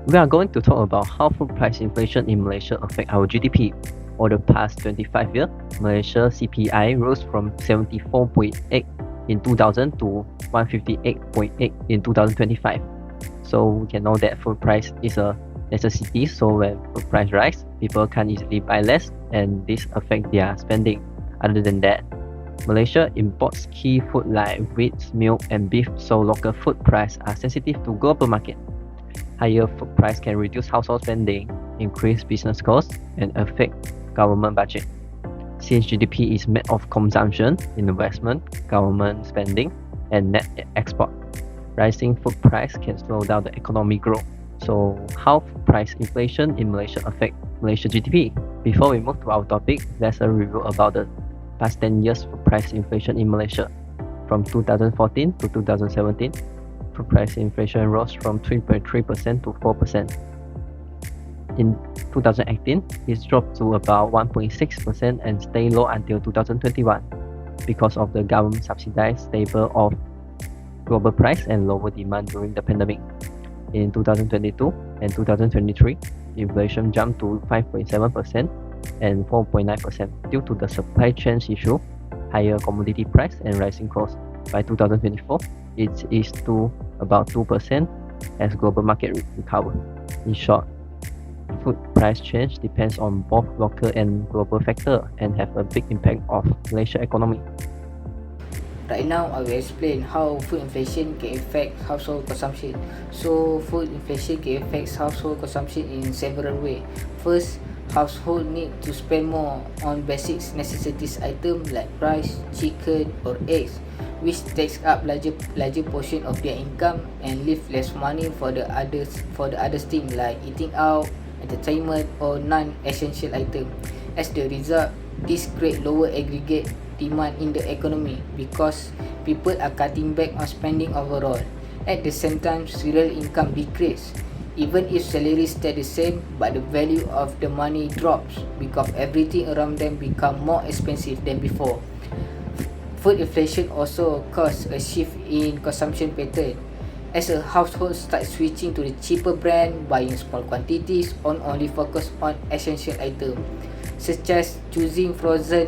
We are going to talk about how food price inflation in Malaysia affect our GDP. Over the past 25 years, Malaysia CPI rose from 74.8 in 2000 to 158.8 in 2025. So we can know that food price is a necessity, so when food price rise, people can't easily buy less and this affects their spending. Other than that, Malaysia imports key food like wheat, milk and beef, so local food price are sensitive to global market. Higher food price can reduce household spending, increase business costs, and affect government budget. Since GDP is made of consumption, investment, government spending, and net export, rising food price can slow down the economic growth. So, how food price inflation in Malaysia affect Malaysia GDP? Before we move to our topic, let's review about the past 10 years food price inflation in Malaysia. From 2014 to 2017, food price inflation rose from 3.3% to 4%. In 2018, it dropped to about 1.6% and stayed low until 2021 because of the government subsidized stable of global price and lower demand during the pandemic. In 2022 and 2023, inflation jumped to 5.7% and 4.9% due to the supply chain issue, higher commodity price and rising costs. By 2024, it is to about 2% as global market recover. In short, food price change depends on both local and global factors and have a big impact on Malaysia economy. Right now, I will explain how food inflation can affect household consumption. So, food inflation can affect household consumption in several ways. First, household need to spend more on basic necessities items like rice, chicken, or eggs, which takes up larger portion of their income and leave less money for the other things like eating out, entertainment, or non-essential items. As the result, this creates lower aggregate demand in the economy because people are cutting back on spending overall. At the same time, real income decreases. Even if salaries stay the same, but the value of the money drops because everything around them become more expensive than before. Food inflation also causes a shift in consumption pattern. As a household starts switching to the cheaper brand, buying small quantities, or only focus on essential items, such as choosing frozen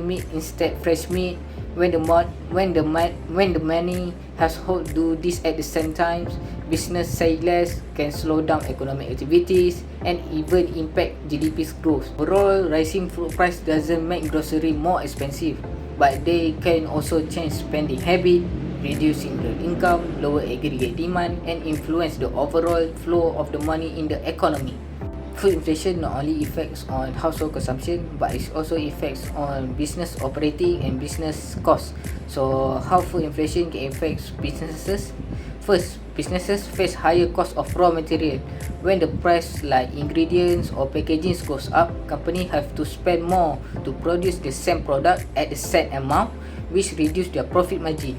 meat instead fresh meat. When the many households do this at the same time, business say less, can slow down economic activities, and even impact GDP's growth. Overall, rising food price doesn't make grocery more expensive, but they can also change spending habit, reducing real income, lower aggregate demand, and influence the overall flow of the money in the economy. Food inflation not only affects on household consumption, but it also affects on business operating and business costs. So how food inflation can affect businesses? First, businesses face higher cost of raw material. When the price like ingredients or packaging goes up, companies have to spend more to produce the same product at the set amount, which reduce their profit margin.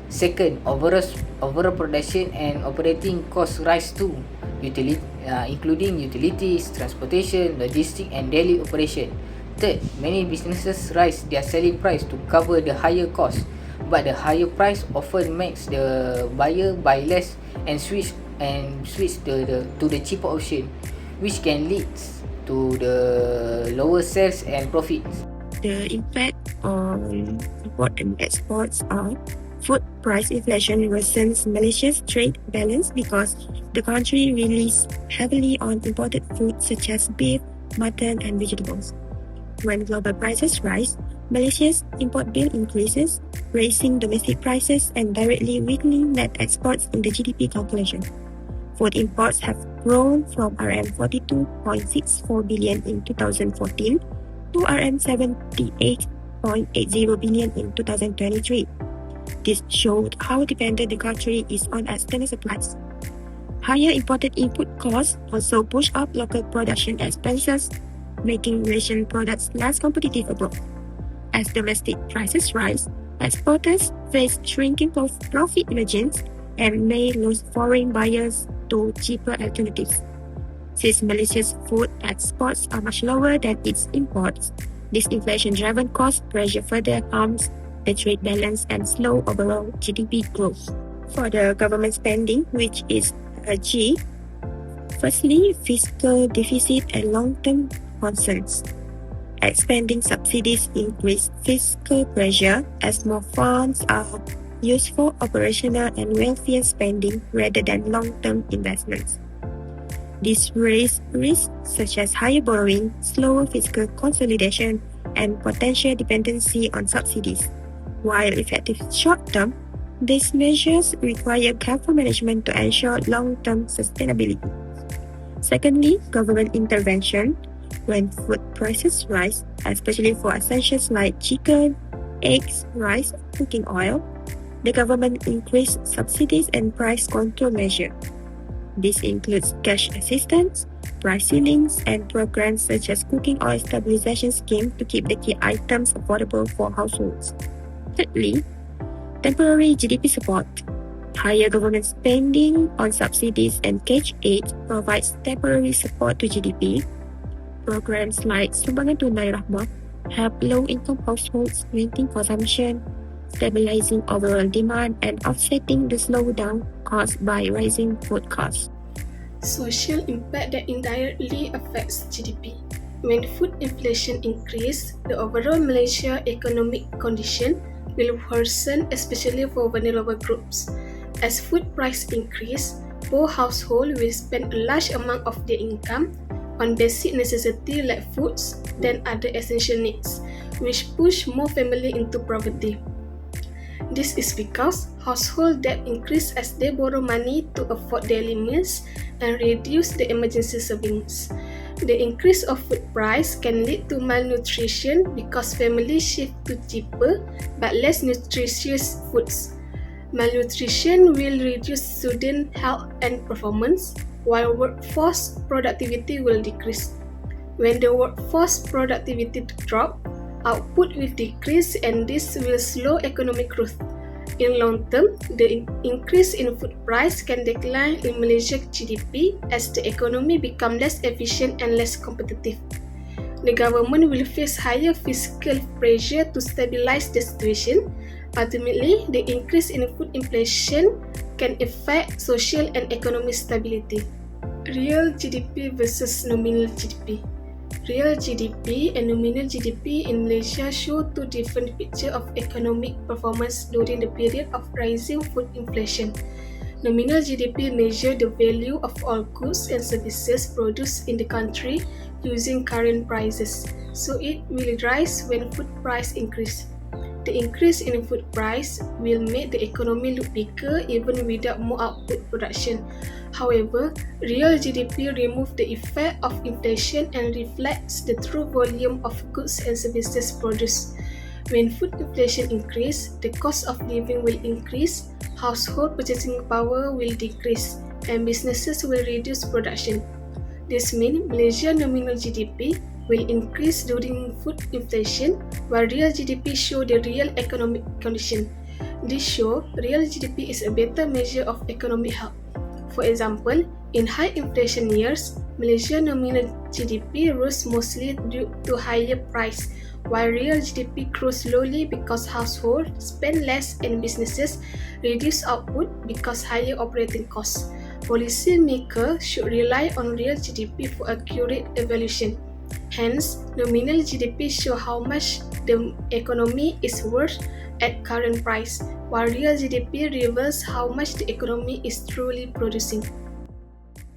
Second, overall production and operating costs rise too, including utilities, transportation, logistics, and daily operation. Third, many businesses raise their selling price to cover the higher cost, but the higher price often makes the buyer buy less and switch to the cheaper option, which can lead to the lower sales and profits. The impact on import and exports are food price inflation worsens Malaysia's trade balance because the country relies heavily on imported food such as beef, mutton, and vegetables. When global prices rise, Malaysia's import bill increases, raising domestic prices and directly weakening net exports in the GDP calculation. Food imports have grown from RM 42.64 billion in 2014 to RM 78.80 billion in 2023. This showed how dependent the country is on external supplies. Higher imported input costs also push up local production expenses, making Malaysian products less competitive abroad. As domestic prices rise, exporters face shrinking profit margins and may lose foreign buyers to cheaper alternatives. Since Malaysia's food exports are much lower than its imports, this inflation-driven cost pressure further harms the trade balance and slow overall GDP growth. For the government spending, which is a G, Firstly, fiscal deficit and long-term concerns. Expanding subsidies increase fiscal pressure as more funds are used for operational and welfare spending rather than long-term investments. This raises risks such as higher borrowing, slower fiscal consolidation, and potential dependency on subsidies. While effective short-term, these measures require careful management to ensure long-term sustainability. Secondly, government intervention. When food prices rise, especially for essentials like chicken, eggs, rice, cooking oil, the government increased subsidies and price control measures. This includes cash assistance, price ceilings, and programs such as cooking oil stabilization scheme to keep the key items affordable for households. Thirdly, temporary GDP support. Higher government spending on subsidies and cash aid provides temporary support to GDP. Programs like Sumbangan Tunai Rahmah help low-income households maintain consumption, stabilizing overall demand and offsetting the slowdown caused by rising food costs. Social impact that indirectly affects GDP. When food inflation increases, the overall Malaysia economic condition will worsen, especially for vulnerable groups. As food price increase, poor households will spend a large amount of their income on basic necessities like foods than other essential needs, which push more families into poverty. This is because household debt increase as they borrow money to afford daily meals and reduce the emergency savings. The increase of food price can lead to malnutrition because families shift to cheaper but less nutritious foods. Malnutrition will reduce student health and performance, while workforce productivity will decrease. When the workforce productivity drops, output will decrease and this will slow economic growth. In long term, the increase in food price can decline in Malaysia's GDP as the economy becomes less efficient and less competitive. The government will face higher fiscal pressure to stabilize the situation. Ultimately, the increase in food inflation can affect social and economic stability. Real GDP versus nominal GDP. Real GDP and nominal GDP in Malaysia show two different pictures of economic performance during the period of rising food inflation. Nominal GDP measures the value of all goods and services produced in the country using current prices, so it will rise when food price increase. The increase in food price will make the economy look bigger even without more output production. However, real GDP removes the effect of inflation and reflects the true volume of goods and services produced. When food inflation increases, the cost of living will increase, household purchasing power will decrease, and businesses will reduce production. This means Malaysia's nominal GDP will increase during food inflation, while real GDP shows the real economic condition. This shows real GDP is a better measure of economic health. For example, in high inflation years, Malaysia's nominal GDP rose mostly due to higher price, while real GDP grows slowly because households spend less and businesses reduce output because higher operating costs. Policymakers should rely on real GDP for accurate evaluation. Hence, nominal GDP shows how much the economy is worth at current price, while real GDP reveals how much the economy is truly producing.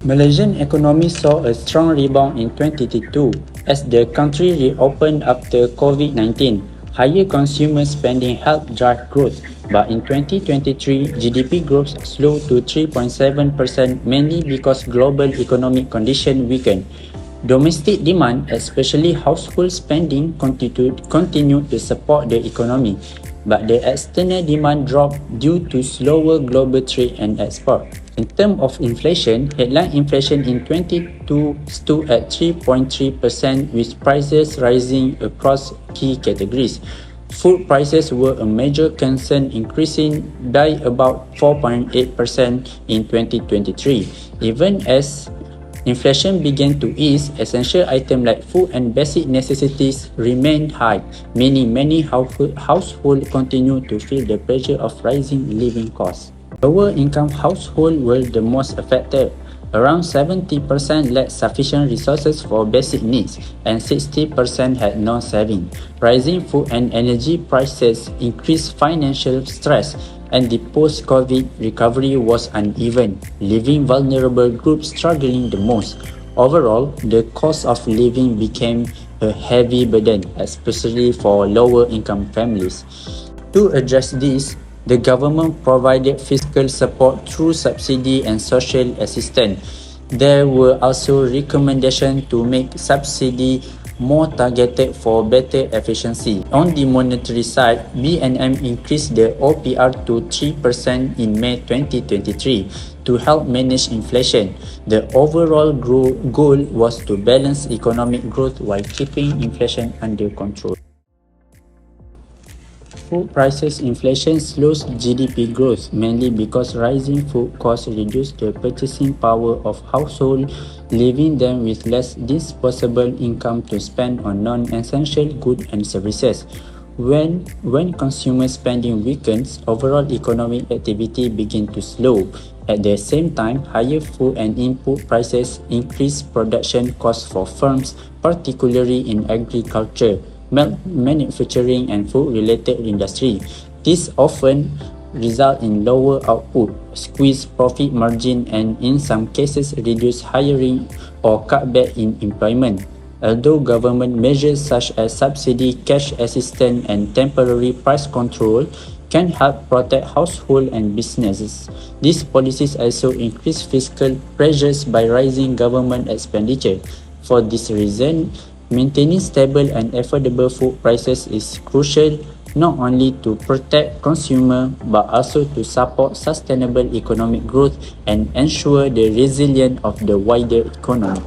Malaysian economy saw a strong rebound in 2022 as the country reopened after COVID-19. Higher consumer spending helped drive growth, but in 2023, GDP growth slowed to 3.7% mainly because global economic conditions weakened. Domestic demand, especially household spending, continued to support the economy, but the external demand dropped due to slower global trade and export. In terms of inflation, headline inflation in 2022 stood at 3.3% with prices rising across key categories. Food prices were a major concern, increasing by about 4.8% in 2023. Even as inflation began to ease, essential items like food and basic necessities remained high, meaning many households continue to feel the pressure of rising living costs. Lower income households were the most affected. Around 70% lacked sufficient resources for basic needs, and 60% had no saving. Rising food and energy prices increased financial stress, and the post-COVID recovery was uneven, leaving vulnerable groups struggling the most. Overall, the cost of living became a heavy burden, especially for lower-income families. To address this, the government provided fiscal support through subsidy and social assistance. There were also recommendations to make subsidy more targeted for better efficiency. On the monetary side, BNM increased the OPR to 3% in May 2023 to help manage inflation. The overall goal was to balance economic growth while keeping inflation under control. Food prices inflation slows GDP growth mainly because rising food costs reduce the purchasing power of households, leaving them with less disposable income to spend on non-essential goods and services. When consumer spending weakens, overall economic activity begins to slow. At the same time, higher food and input prices increase production costs for firms, particularly in agriculture, manufacturing and food-related industry. This often result in lower output, squeezed profit margin, and in some cases reduce hiring or cutback in employment. Although government measures such as subsidy, cash assistance, and temporary price control can help protect households and businesses, these policies also increase fiscal pressures by rising government expenditure. For this reason, maintaining stable and affordable food prices is crucial not only to protect consumers but also to support sustainable economic growth and ensure the resilience of the wider economy.